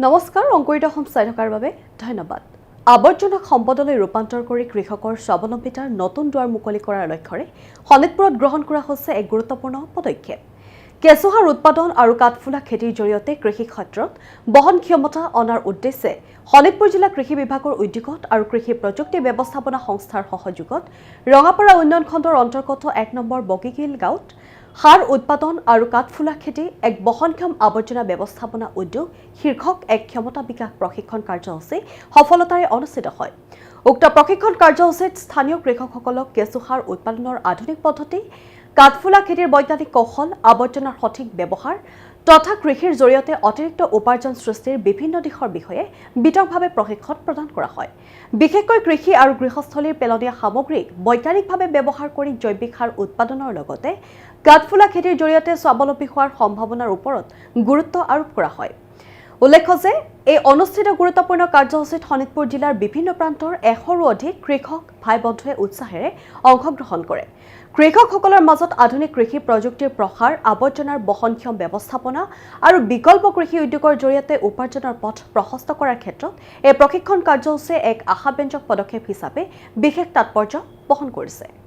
নমস্কাৰ অংকুৰিত অসম চাই থকাৰ বাবে ধন্যবাদ। আৱৰ্জনাক সম্পদলৈ ৰূপান্তৰ কৰি কৃষকৰ স্বাৱলম্বিতাৰ নতুন দুৱাৰ মুকলি কৰাৰ লক্ষ্যৰে শোণিতপুৰত গ্ৰহণ কৰা হৈছে এক গুৰুত্বপূৰ্ণ পদক্ষেপ। কেঁচুসাৰ উৎপাদন আৰু কাঠফুলা খেতিৰ জৰিয়তে কৃষি ক্ষেত্ৰত বহন ক্ষমতা অনাৰ উদ্দেশ্যে শোণিতপুৰ জিলা কৃষি বিভাগৰ উদ্যোগত আৰু কৃষি প্ৰযুক্তি ব্যৱস্থাপনা সংস্থাৰ সহযোগত ৰঙাপাৰা উন্নয়ন খণ্ডৰ অন্তৰ্গত ১ নম্বৰ বগীগিল গাঁৱত সাৰ উৎপাদন আৰু কাঠফুলা খেতি এক বহনক্ষম আৱৰ্জনা ব্যৱস্থাপনা উদ্যোগ শীৰ্ষক এক ক্ষমতা বিকাশ প্ৰশিক্ষণ কাৰ্যসূচী সফলতাৰে অনুষ্ঠিত হয়। উক্ত প্ৰশিক্ষণ কাৰ্যসূচীত স্থানীয় কৃষকসকলক কেঁচুসাৰ উৎপাদনৰ আধুনিক পদ্ধতি, কাঠফুলা খেতিৰ বৈজ্ঞানিক কৌশল, আৱৰ্জনাৰ সঠিক ব্যৱহাৰ তথা কৃষিৰ জৰিয়তে অতিৰিক্ত উপাৰ্জন সৃষ্টিৰ বিভিন্ন দিশৰ বিষয়ে বিতংভাৱে প্ৰশিক্ষণ প্ৰদান কৰা হয়। বিশেষকৈ কৃষি আৰু গৃহস্থলীৰ পেলনীয়া সামগ্ৰীক বৈজ্ঞানিকভাৱে ব্যৱহাৰ কৰি জৈৱিক সাৰ উৎপাদনৰ লগতে কাঠফুলা খেতিৰ জৰিয়তে স্বাৱলম্বী হোৱাৰ সম্ভাৱনাৰ ওপৰত গুৰুত্ব আৰোপ কৰা হয়। উল্লেখ্য যে এই অনুষ্ঠিত গুৰুত্বপূৰ্ণ কাৰ্যসূচীত শোণিতপুৰ জিলাৰ বিভিন্ন প্ৰান্তৰ ১০০ৰো অধিক কৃষক ভাই বন্ধুৱে উৎসাহেৰে অংশগ্ৰহণ কৰে। কৃষকসকলৰ মাজত আধুনিক কৃষি প্ৰযুক্তিৰ প্ৰসাৰ, আৱৰ্জনাৰ বহনক্ষম ব্যৱস্থাপনা আৰু বিকল্প কৃষি উদ্যোগৰ জৰিয়তে উপাৰ্জনৰ পথ প্ৰশস্ত কৰাৰ ক্ষেত্ৰত এই প্ৰশিক্ষণ কাৰ্যসূচীয়ে এক আশাব্যঞ্জক পদক্ষেপ হিচাপে বিশেষ তাৎপৰ্য বহন কৰিছে।